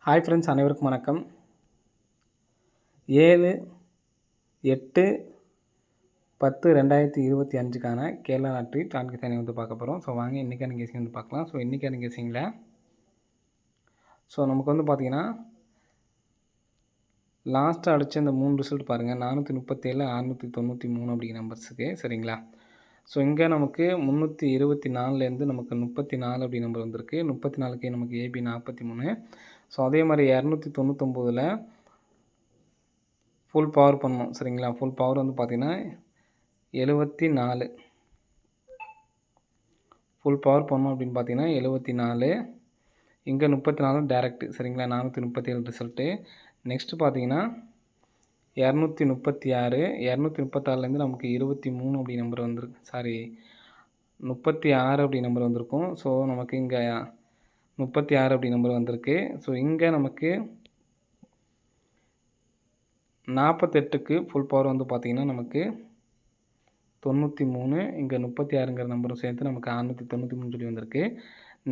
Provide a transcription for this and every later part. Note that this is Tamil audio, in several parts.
ஹாய் ஃப்ரெண்ட்ஸ், அனைவருக்கும் வணக்கம். 7/8/10/2025க்கான கேரளா லாட்ரி டிரான்சாக்ஷனை வந்து பார்க்க போகிறோம். ஸோ வாங்க இன்றைக்கான கெஸிங் வந்து பார்க்கலாம். ஸோ இன்றைக்கான கெஸிங்கில் நமக்கு வந்து பார்த்திங்கன்னா லாஸ்ட்டாக அடித்த இந்த 3 ரிசல்ட் பாருங்கள். 437 693 அப்படிங்கிற நம்பர்ஸுக்கு சரிங்களா. ஸோ இங்கே நமக்கு 324லேருந்து நமக்கு 34 அப்படி நம்பர் வந்திருக்கு. 34க்கு நமக்கு ஏபி 43. ஸோ அதே மாதிரி 299ல் ஃபுல் பவர் பண்ணணும் சரிங்களா. ஃபுல் பவர் வந்து பார்த்திங்கன்னா 74. ஃபுல் பவர் பண்ணோம் அப்படின்னு பார்த்தீங்கன்னா 74. இங்கே 34 டேரெக்ட் சரிங்களா. 437 ரிசல்ட்டு. நெக்ஸ்ட்டு பார்த்தீங்கன்னா 236. 236லேருந்து நமக்கு 23 அப்படி நம்பர் வந்துருக்கு. 36 அப்படி நம்பர் வந்திருக்கும். ஸோ நமக்கு இங்கே 36 அப்படி நம்பர் வந்திருக்கு. ஸோ இங்கே நமக்கு 48க்கு ஃபுல் பவர் வந்து பார்த்திங்கன்னா நமக்கு 93. இங்கே 36ங்கிற நம்பரும் சேர்த்து நமக்கு 693 சொல்லி வந்திருக்கு.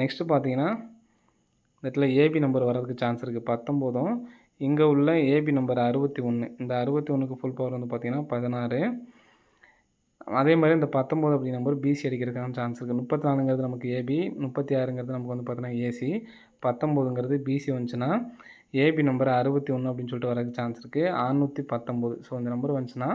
நெக்ஸ்ட்டு பார்த்தீங்கன்னா இந்த இடத்துல ஏபி நம்பர் வர்றதுக்கு சான்ஸ் இருக்குது 19. இங்கே உள்ள ஏபி நம்பர் 61. இந்த 61க்கு ஃபுல் பவர் வந்து பார்த்திங்கன்னா 16. அதே மாதிரி இந்த 19 அப்படி நம்பர் பிசி அடிக்கிறதுக்கான சான்ஸ் இருக்குது. 34ங்கிறது நமக்கு ஏபி, 36ங்கிறது நமக்கு வந்து பார்த்தீங்கன்னா ஏசி, 19ங்கிறது பிசி வந்துச்சுன்னா ஏபி நம்பர் 61 அப்படின்னு சொல்லிட்டு வரதுக்கு சான்ஸ் இருக்குது 619. ஸோ இந்த நம்பர் வந்துச்சுன்னா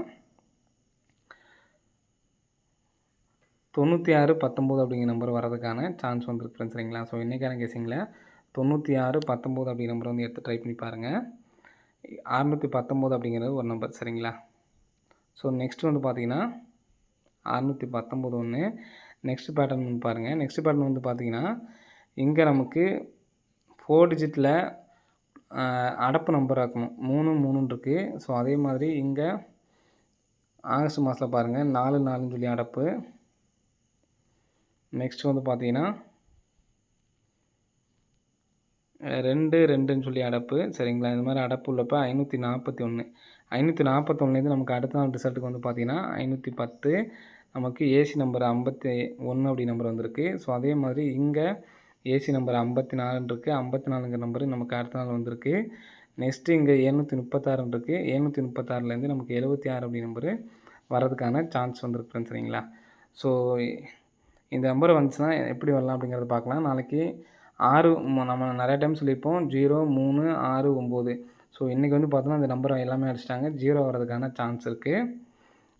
9619 அப்படிங்கிற நம்பர் வரதுக்கான சான்ஸ் வந்துருக்கு ஃப்ரெண்ட்ஸ் சரிங்களா. ஸோ இன்றைக்கான கெஸிங்கில் 9619 அப்படிங்கிற நம்பர் வந்து எடுத்து ட்ரை பண்ணி பாருங்கள். 619 அப்படிங்கிறது ஒரு நம்பர் சரிங்களா. ஸோ நெக்ஸ்ட் வந்து பார்த்திங்கன்னா 619 ஒன்று. நெக்ஸ்ட் பேட்டர்ன் வந்து பாருங்கள். நெக்ஸ்ட் பேட்டர்ன் வந்து பார்த்திங்கன்னா இங்கே நமக்கு 4 டிஜிட்டில் அடப்பு நம்பர் ஆக்கணும் 3 இருக்குது. ஸோ அதே மாதிரி இங்கே ஆகஸ்ட் மாதத்தில் பாருங்கள் 4 சொல்லி அடப்பு. நெக்ஸ்ட் வந்து பார்த்திங்கன்னா 2 சொல்லி அடப்பு சரிங்களா. இந்த மாதிரி அடப்பு உள்ளப்போ 541. 541லேருந்து நமக்கு அடுத்த நாள் ரிசல்ட்டுக்கு வந்து பார்த்திங்கன்னா 510. நமக்கு ஏசி நம்பர் 51 அப்படி நம்பர் வந்திருக்கு. ஸோ அதே மாதிரி இங்கே ஏசி நம்பர் 54 இருக்குது. 54ங்கிற நம்பரு நமக்கு அடுத்த நாள் வந்திருக்கு. நெக்ஸ்ட்டு இங்கே 736 இருக்குது. 736லேருந்து நமக்கு 76 அப்படி நம்பரு வர்றதுக்கான சான்ஸ் வந்திருக்கு ஃப்ரெண்ட்ஸ் சரிங்களா. ஸோ இந்த நம்பர் வந்துச்சுன்னா எப்படி வரலாம் அப்படிங்கிறத பார்க்கலாம். நாளைக்கு 6 நம்ம நிறைய டைம் சொல்லியிருப்போம் 0 3 6 9. ஸோ இன்றைக்கி வந்து பார்த்தோன்னா அந்த நம்பரை எல்லாமே அடிச்சிட்டாங்க. 0 வர்றதுக்கான சான்ஸ் இருக்குது.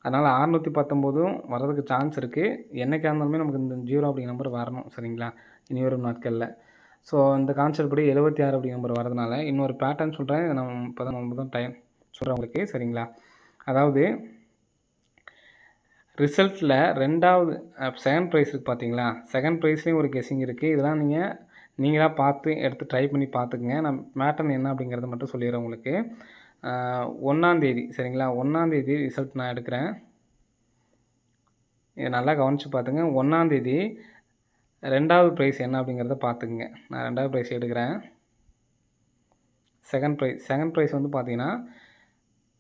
அதனால் 619 வர்றதுக்கு சான்ஸ் இருக்குது. என்றைக்கா இருந்தாலுமே நமக்கு இந்த 0 அப்படிங்கிற நம்பர் வரணும் சரிங்களா இனி வரும் நாட்களில். ஸோ இந்த கான்செப்ட் படி 76 அப்படிங்கிற நம்பர் வரதுனால இன்னொரு பேட்டர்ன் சொல்கிறேன். நம்ம இப்போ தான் டைம் சொல்கிறேன் உங்களுக்கு சரிங்களா. அதாவது ரிசல்ட்டில் 2வது செகண்ட் ப்ரைஸ் இருக்குது பார்த்தீங்களா. செகண்ட் ப்ரைஸ்லேயும் ஒரு கெஸிங் இருக்குது. இதெல்லாம் நீங்களாக பார்த்து எடுத்து ட்ரை பண்ணி பார்த்துக்குங்க. நான் பேட்டர்ன் என்ன அப்படிங்கிறத மட்டும் சொல்லிடுறேன் உங்களுக்கு. 1ஆந்தேதி சரிங்களா. 1ஆந்தேதி ரிசல்ட் நான் எடுக்கிறேன். இதை நல்லா கவனித்து பார்த்துங்க. 1ஆந்தேதி 2வது ப்ரைஸ் என்ன அப்படிங்கிறத பார்த்துக்குங்க. நான் 2வது ப்ரைஸ் எடுக்கிறேன். செகண்ட் ப்ரைஸ் வந்து பார்த்தீங்கன்னா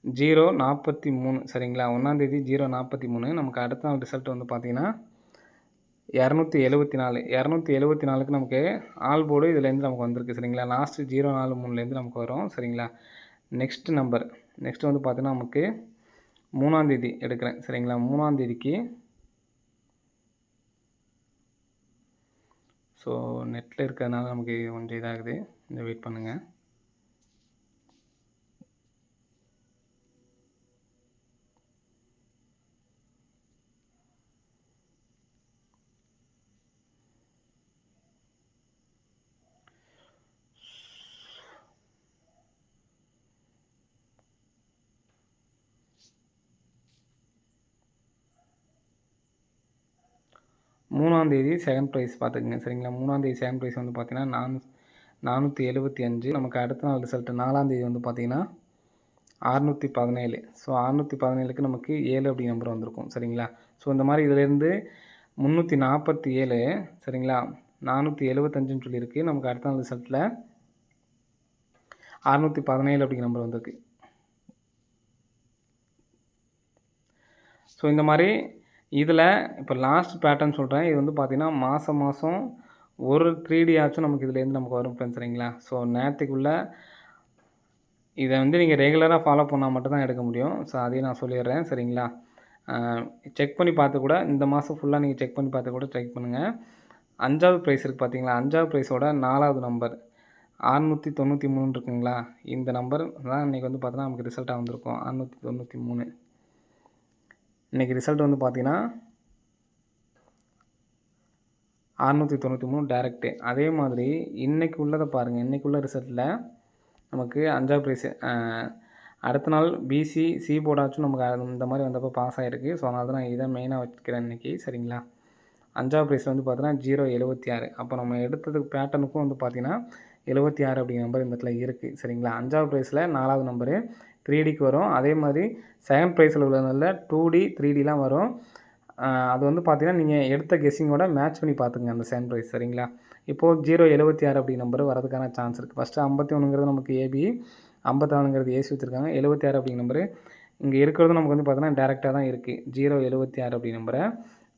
043 சரிங்களா. 1ஆந்தேதி 043. நமக்கு அடுத்த நாள் ரிசல்ட் வந்து பார்த்திங்கன்னா 274. 274க்கு நமக்கு ஆல் போர்டு இதுலேருந்து நமக்கு வந்திருக்கு சரிங்களா. லாஸ்ட்டு 043லேருந்து நமக்கு வரும் சரிங்களா. நெக்ஸ்ட் வந்து பார்த்தீங்கன்னா நமக்கு 3ஆந்தேதி எடுக்கிறேன் சரிங்களா. 3ஆந்தேதிக்கு ஸோ நெட்டில் இருக்கிறதுனால நமக்கு கொஞ்சம் இதாகுது. கொஞ்சம் வெயிட் பண்ணுங்கள். மூணாந்தேதி செகண்ட் ப்ரைஸ் பார்த்துக்குங்க சரிங்களா. 3ஆந்தேதி செகண்ட் ப்ரைஸ் வந்து பார்த்திங்கன்னா 475. நமக்கு அடுத்த நாள் ரிசல்ட்டு 4ஆந்தேதி வந்து பார்த்திங்கன்னா 617. ஸோ 617க்கு நமக்கு 7 அப்படி நம்பர் வந்திருக்கும் சரிங்களா. ஸோ இந்த மாதிரி இதிலேருந்து 347 சரிங்களா. 475ன்னு சொல்லியிருக்கு. நமக்கு அடுத்த நாள் ரிசல்ட்டில் 617 அப்படிங்கிற நம்பர் வந்திருக்கு. ஸோ இந்த மாதிரி இதில் இப்போ லாஸ்ட் பேட்டர்ன் சொல்கிறேன். இது வந்து பார்த்திங்கன்னா மாதம் ஒரு 3D ஆச்சும் நமக்கு இதுலேருந்து நமக்கு வரும் ஃப்ரெண்ட்ஸ் சரிங்களா. ஸோ நேரத்துக்குள்ள இதை வந்து நீங்கள் ரெகுலராக ஃபாலோ பண்ணால் மட்டும் தான் எடுக்க முடியும். ஸோ அதையும் நான் சொல்லிடுறேன் சரிங்களா. செக் பண்ணி பார்த்து கூட இந்த மாதம் ஃபுல்லாக நீங்கள் செக் பண்ணி பார்த்து கூட ட்ரை பண்ணுங்கள். 5வது ப்ரைஸ் இருக்குது பார்த்தீங்களா, 5வது ப்ரைஸோட 4வது நம்பர் 693 இருக்குங்களா, இந்த நம்பர் தான் இன்றைக்கி வந்து பார்த்தீங்கன்னா நமக்கு ரிசல்ட்டாக வந்திருக்கும். 693 இன்றைக்கி ரிசல்ட் வந்து பார்த்தீங்கன்னா 693 டேரெக்ட்டு. அதே மாதிரி இன்றைக்கி உள்ளதை பாருங்கள். இன்றைக்கி உள்ள ரிசல்ட்டில் நமக்கு 5வது ப்ரைஸு அடுத்த நாள் பிசி சி போர்டாச்சும் நமக்கு இந்த மாதிரி வந்தப்போ பாஸ் ஆகிருக்கு. ஸோ அதனால தான் நான் இதை மெயினாக வச்சுக்கிறேன் இன்றைக்கி சரிங்களா. 5வது ப்ரைஸில் வந்து பார்த்தீங்கன்னா 076. அப்போ நம்ம எடுத்ததுக்கு பேட்டர்னுக்கும் வந்து பார்த்தீங்கன்னா 76 அப்படிங்கிற நம்பர் இந்த இடத்துல இருக்குது சரிங்களா. 5வது ப்ரைஸில் 4வது நம்பரு 3Dக்கு வரும். அதே மாதிரி செகண்ட் ப்ரைஸில் உள்ளதில் 2D 3Dலாம் வரும். அது வந்து பார்த்தீங்கன்னா நீங்கள் எடுத்த கெஸ்ஸிங்கோட மேட்ச் பண்ணி பார்த்துங்க அந்த செகண்ட் ப்ரைஸ் சரிங்களா. இப்போது 076 அப்படி நம்பர் வரதுக்கான சான்ஸ் இருக்குது. ஃபஸ்ட்டு 51ங்கிறது நமக்கு ஏபி, 54ங்கிறது ஏசி வச்சுருக்காங்க. 76 அப்படிங்கிற நம்பரு இங்கே இருக்கிறது நமக்கு வந்து பார்த்தீங்கன்னா டேரெக்டாக தான் இருக்குது. 076 அப்படி நம்பரை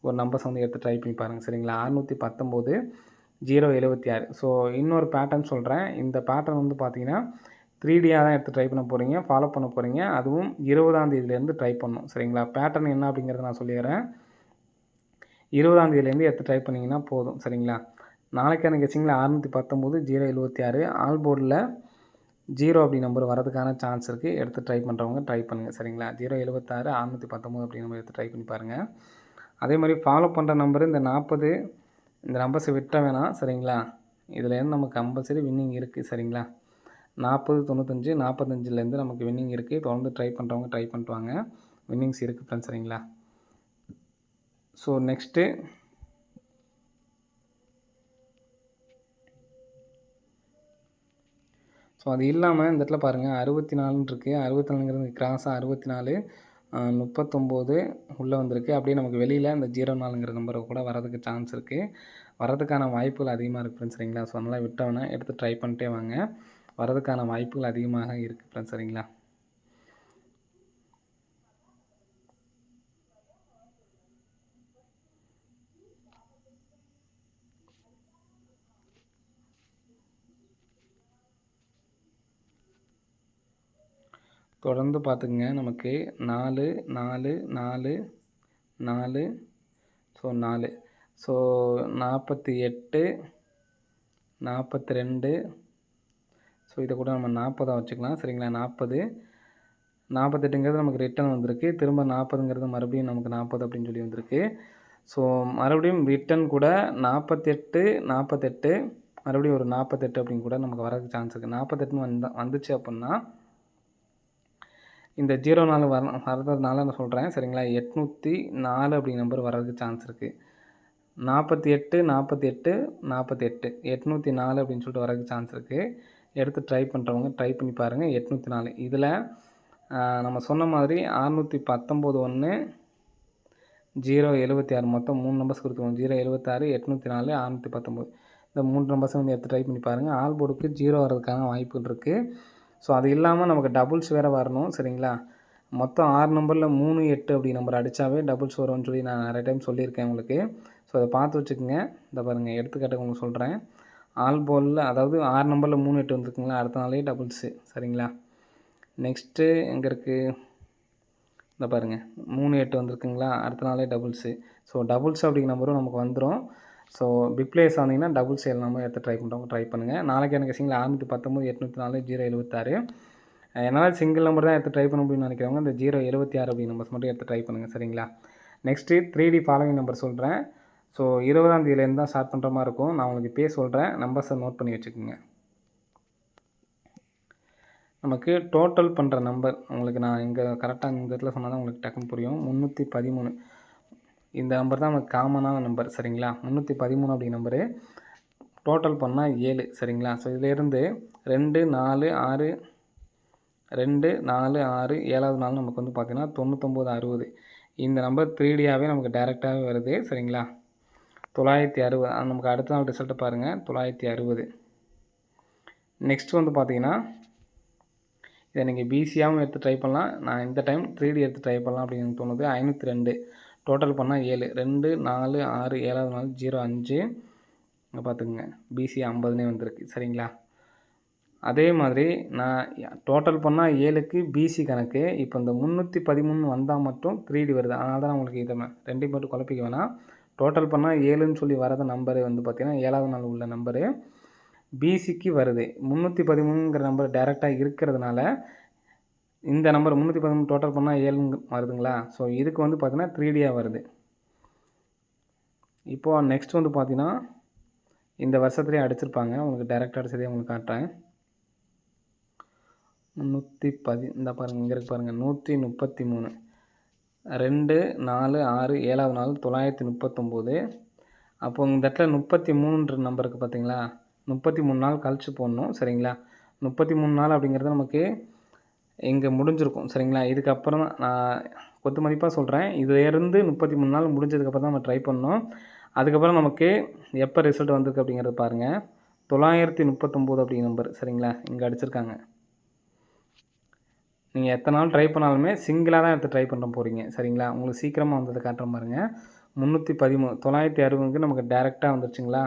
ஒரு நம்பர்ஸ் வந்து எடுத்து ட்ரை பண்ணி பாருங்கள் சரிங்களா. 619 076. ஸோ இன்னொரு பேட்டர்ன் சொல்கிறேன். இந்த பேட்டர்ன் வந்து பார்த்தீங்கன்னா 3Dயாக தான் எடுத்து ட்ரை பண்ண போகிறீங்க, ஃபாலோ பண்ண போகிறீங்க. அதுவும் 20ஆம் தேதியிலேருந்து ட்ரை பண்ணணும் சரிங்களா. பேட்டர்ன் என்ன அப்படிங்கிறத நான் சொல்லிடுறேன். 20ஆம் தேதியிலேருந்து எடுத்து ட்ரை பண்ணிங்கன்னா போதும் சரிங்களா. நாளைக்கான கெஸ்ஸிங்கில் 619 076 ஆல் போர்டில் 0 அப்படி நம்பர் வரதுக்கான சான்ஸ் இருக்குது. எடுத்து ட்ரை பண்ணுறவங்க ட்ரை பண்ணுங்கள் சரிங்களா. 076 619 அப்படி நம்பர் எடுத்து ட்ரை பண்ணி பாருங்கள். அதே மாதிரி ஃபாலோ பண்ணுற நம்பரு இந்த 40 இந்த நம்பர்ஸை விட்ட வேணாம் சரிங்களா. இதுலேருந்து நமக்கு கம்பல்சரி வின்னிங் இருக்குது சரிங்களா. 40 95 45லேருந்து நமக்கு வின்னிங் இருக்குது. தொடர்ந்து ட்ரை பண்ணுறவங்க ட்ரை பண்ணிட்டு வாங்க. வின்னிங்ஸ் இருக்குது ஃப்ரெண்ட்ஸ் சரிங்களா. ஸோ நெக்ஸ்ட்டு ஸோ அது இல்லாமல் இந்த இடத்துல பாருங்கள் 64 இருக்குது. 64ங்கிறது கிராஸாக 64 39 உள்ளே வந்திருக்கு. அப்படியே நமக்கு வெளியில் இந்த 04ங்கிற நம்பரை கூட வரதுக்கு சான்ஸ் இருக்குது. வரதுக்கான வாய்ப்புகள் அதிகமாக இருக்குது ஃப்ரெண்ட்ஸ் சரிங்களா. ஸோ அதனால் விட்டவொன்னே எடுத்து ட்ரை பண்ணிட்டே வாங்க. வரதுக்கான வாய்ப்புகள் அதிகமாக இருக்குது ஃப்ரெண்ட்ஸ் சரிங்களா. தொடர்ந்து பார்த்துக்குங்க. நமக்கு 4 4 4 4 ஸோ 4 ஸோ 48 42 ஸோ இதை கூட நம்ம 40ஆக வச்சுக்கலாம் சரிங்களா. 40 48ங்கிறது நமக்கு ரிட்டன் வந்திருக்கு. திரும்ப 40ங்கிறது மறுபடியும் நமக்கு 40 அப்படின்னு சொல்லி வந்திருக்கு. ஸோ மறுபடியும் ரிட்டன் கூட 48 48 மறுபடியும் ஒரு 48 அப்படின்னு கூட நமக்கு வரதுக்கு சான்ஸ் இருக்குது. 48ன்னு வந்துச்சு அப்படின்னா இந்த 04 வரதுனால நான் சொல்கிறேன் சரிங்களா. 804 அப்படிங்கிற நம்பர் வரதுக்கு சான்ஸ் இருக்குது. 48 48 48 804 அப்படின்னு சொல்லிட்டு வரதுக்கு சான்ஸ் இருக்குது. எடுத்து ட்ரை பண்ணுறவங்க ட்ரை பண்ணி பாருங்கள். 804 இதில் நம்ம சொன்ன மாதிரி 619 1 076 மொத்தம் 3 நம்பர்ஸ் கொடுத்துருவோம். 076 804 619 இந்த 3 நம்பர்ஸை வந்து எடுத்து ட்ரை பண்ணி பாருங்கள். ஆல் போர்டுக்கு 0 வரதுக்கான வாய்ப்புகள் இருக்குது. ஸோ அது இல்லாமல் நமக்கு டபுள்ஸ் வேறு வரணும் சரிங்களா. மொத்தம் 6 நம்பரில் 3 8 அப்படி நம்பர் அடித்தாவே டபுள்ஸ் வரும்னு சொல்லி நான் நிறைய டைம் சொல்லியிருக்கேன் உங்களுக்கு. ஸோ அதை பார்த்து வச்சுக்கோங்க. இந்த பாருங்கள் எடுத்துக்காட்டுக்கு உங்களுக்கு சொல்கிறேன். ஆல் போர்டில் அதாவது 6 நம்பரில் 3 8 வந்துருக்குங்களா, அடுத்த நாளே டபுள்ஸு சரிங்களா. நெக்ஸ்ட்டு எங்கே இருக்குது இந்த பாருங்கள் 3 8 வந்துருக்குங்களா, அடுத்த நாளே டபுள்ஸு. ஸோ டபுள்ஸ் அப்படிங்கிற நம்பரும் நமக்கு வந்துடும். ஸோ பிக் பிளேயர்ஸ் ஆனீங்கன்னா டபுள்ஸ் எல்லாமே எடுத்து ட்ரை பண்ணுறவங்க ட்ரை பண்ணுங்கள். நாளைக்கு எனக்கு சிங்கிள் 619 804 076 என்னால் சிங்கிள் நம்பர் தான் எடுத்து ட்ரை பண்ண முடியும்னு நினைக்கிறவங்க இந்த 076 அப்படி நம்பர்ஸ் மட்டும் எடுத்து ட்ரை பண்ணுங்கள் சரிங்களா. நெக்ஸ்ட்டு 3D ஃபாலோவிங் நம்பர் சொல்கிறேன். ஸோ 20ஆம் தேதியிலேருந்து தான் ஸ்டார்ட் பண்ணுற மாதிரி இருக்கும். நான் உங்களுக்கு இப்போயே சொல்கிறேன், நம்பர்ஸை நோட் பண்ணி வச்சுக்கோங்க. நமக்கு டோட்டல் பண்ணுற நம்பர் உங்களுக்கு நான் இங்கே கரெக்டாக இந்த இடத்துல சொன்னால் தான் உங்களுக்கு டக்குன்னு புரியும். 313 இந்த நம்பர் தான் நமக்கு காமனான நம்பர் சரிங்களா. 313 அப்படி நம்பரு டோட்டல் பண்ணால் 7 சரிங்களா. ஸோ இதிலேருந்து 2 4 6 2 4 6 7வது நாள் நமக்கு வந்து பார்த்திங்கன்னா 99 60 இந்த நம்பர் 3Dயாகவே நமக்கு டேரெக்டாகவே வருது சரிங்களா. 960 நமக்கு அடுத்த நாள் ரிசல்ட்டை பாருங்கள் 960. நெக்ஸ்ட் வந்து பார்த்திங்கன்னா இதை நீங்கள் பிசியாகவும் எடுத்து ட்ரை பண்ணலாம். நான் இந்த டைம் 3D எடுத்து ட்ரை பண்ணலாம் அப்படின்னு தோணுது. 502 டோட்டல் பண்ணால் 7 2 4 6 7வது நாள் 05 இங்கே பார்த்துக்குங்க பிசி 50னே வந்திருக்கு சரிங்களா. அதே மாதிரி நான் டோட்டல் பண்ணால் 7க்கு பிசி கணக்கு. இப்போ இந்த 313 வந்தால் மட்டும் 3D வருது. அதனால தான் நான் உங்களுக்கு இதை ரெண்டையும் மட்டும் குழப்பிக்க வேணாம். டோட்டல் பண்ணால் 7ன்னு சொல்லி வரது நம்பரு வந்து பார்த்திங்கன்னா 7வது நாள் உள்ள நம்பரு பிசிக்கு வருது. 313ங்கிற நம்பர் டேரெக்டாக இருக்கிறதுனால இந்த நம்பர் 313 டோட்டல் பண்ணால் 7 வருதுங்களா. ஸோ இதுக்கு வந்து பார்த்திங்கன்னா 3Dயாக வருது. இப்போது நெக்ஸ்ட் வந்து பார்த்திங்கன்னா இந்த வருஷத்துலேயே அடிச்சிருப்பாங்க. உங்களுக்கு டேரெக்டாக அடிச்சதே உங்களுக்கு காட்டுறேன். 310 இந்த பாருங்கள் இங்கே இருக்கு பாருங்கள் 133 2 4 6 7வது நாள் 939. அப்போது இந்த இடத்துல 33 நம்பருக்கு பார்த்தீங்களா 33 நாள் கழிச்சு போடணும் சரிங்களா. 33 நாள் அப்படிங்கிறது நமக்கு இங்கே முடிஞ்சிருக்கும் சரிங்களா. இதுக்கப்புறம் தான் நான் கொத்து மதிப்பாக சொல்கிறேன். இதிலேருந்து 33 நாள் முடிஞ்சதுக்கப்புறம் தான் நம்ம ட்ரை பண்ணோம். அதுக்கப்புறம் நமக்கு எப்போ ரிசல்ட் வந்திருக்கு அப்படிங்கிறது பாருங்கள் 939 அப்படிங்கிற நம்பர் சரிங்களா. இங்கே அடிச்சிருக்காங்க. நீங்கள் எத்தனை நாள் ட்ரை பண்ணாலுமே சிங்கிளாக தான் எடுத்து ட்ரை பண்ண போகிறீங்க சரிங்களா. உங்களுக்கு சீக்கிரமாக வந்ததை காட்டுற பாருங்க 313 960க்கு நமக்கு டேரெக்டாக வந்துருச்சுங்களா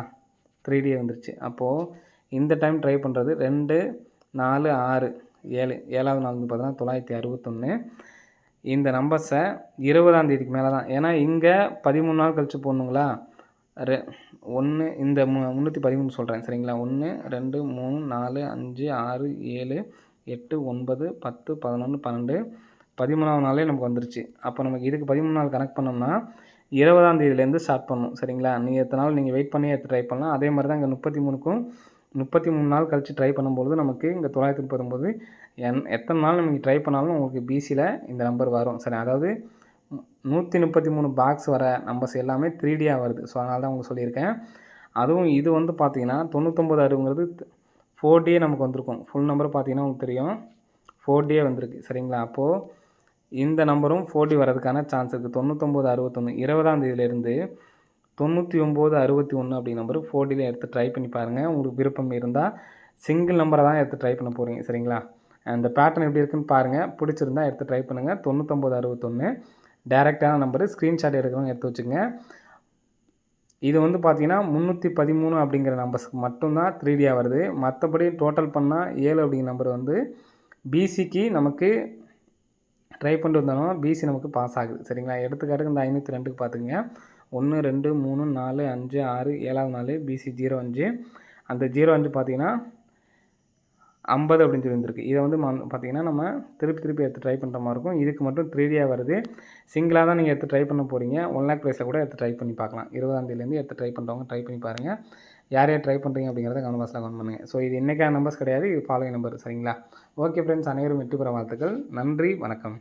3D வந்துருச்சு. அப்போது இந்த டைம் ட்ரை பண்ணுறது 2 4 6 7 7வது நாள் வந்து பார்த்தீங்கன்னா 961. இந்த நம்பர்ஸை 20ஆம் தேதிக்கு மேலே தான், ஏன்னா இங்கே 13 நாள் கழிச்சு போடணுங்களா. 1 இந்த 313 சொல்கிறேன் சரிங்களா. 1 2 3 4 5 6 7 8 9 10 11 12 13வது நாளே நமக்கு வந்துருச்சு. அப்போ நமக்கு இதுக்கு 13 நாள் கனெக்ட் பண்ணோம்னா 20ஆம் தேதியிலேருந்து ஸ்டார்ட் பண்ணணும் சரிங்களா. நீங்கள் எத்தனை நாள் நீங்கள் வெயிட் பண்ணி எடுத்து ட்ரை பண்ணலாம். அதே மாதிரி தான் இங்கே 33க்கும் 33 நாள் கழித்து ட்ரை பண்ணும்போது நமக்கு இங்கே 939 எத்தனை நாள் நீங்கள் ட்ரை பண்ணாலும் உங்களுக்கு பிசியில் இந்த நம்பர் வரும் சரி. அதாவது 133 பாக்ஸ் வர நம்பர்ஸ் எல்லாமே 3Dயாக வருது. ஸோ அதனால தான் உங்களுக்கு சொல்லியிருக்கேன். அதுவும் இது வந்து பார்த்தீங்கன்னா 9960ங்கிறது 4D நமக்கு வந்திருக்கும். ஃபுல் நம்பர் பார்த்தீங்கன்னா உங்களுக்கு தெரியும் 4D வந்திருக்கு சரிங்களா. அப்போது இந்த நம்பரும் 4D வரதுக்கான சான்ஸ் இருக்குது. 9961 20ஆம் தேதியிலேருந்து 9961 அப்படி நம்பர் 4Dயில் எடுத்து ட்ரை பண்ணி பாருங்கள். உங்களுக்கு விருப்பம் இருந்தால் சிங்கிள் நம்பரை தான் எடுத்து ட்ரை பண்ண போகிறீங்க சரிங்களா. அந்த பேட்டர்ன் எப்படி இருக்குன்னு பாருங்கள். பிடிச்சிருந்தா எடுத்து ட்ரை பண்ணுங்கள். 9961 டேரெக்டான நம்பரு. ஸ்க்ரீன்ஷாட் எடுக்கிறவங்க எடுத்து வச்சுங்க. இது வந்து பார்த்தீங்கன்னா 313 அப்படிங்கிற நம்பர்ஸ்க்கு மட்டும்தான் 3Dயாக வருது. மற்றபடி டோட்டல் பண்ணால் 7 அப்படிங்கிற நம்பர் வந்து பிசிக்கு நமக்கு ட்ரை பண்ணிட்டு வந்தோம்னா பிசி நமக்கு பாஸ் ஆகுது சரிங்களா. எடுத்துக்காட்டுக்கு இந்த 502க்கு பார்த்துங்க 1 2 3 4 5 6 7வது நாள் பிசி 05. அந்த 05 பார்த்தீங்கன்னா 50 அப்படின்னு சொல்லி இருந்திருக்கு. இதை வந்து பார்த்தீங்கன்னா நம்ம திருப்பி எடுத்து ட்ரை பண்ணுற மாதிரி இருக்கும். இதுக்கு மட்டும் 3Dயாக வருது. சிங்கிளாக தான் நீங்கள் எடுத்து ட்ரை பண்ண போகிறீங்க. 1 லேக் ப்ரைஸில் கூட எடுத்து ட்ரை பண்ணி பார்க்கலாம். 20ஆம் தேதியிலேருந்து எடுத்து ட்ரை பண்ணுறவங்க ட்ரை பண்ணி பாருங்கள். யார் ட்ரை பண்ணுறீங்க அப்படிங்கிறத கமெண்ட் பாக்ஸில் கமெண்ட் பண்ணுங்கள். ஸோ இது இன்றைக்கான நம்பர்ஸ் கிடையாது, இது ஃபாலோயிங் நம்பர் சரிங்களா. ஓகே ஃப்ரெண்ட்ஸ், அனைவரும் வெற்றி பெற வாழ்த்துக்கள். நன்றி, வணக்கம்.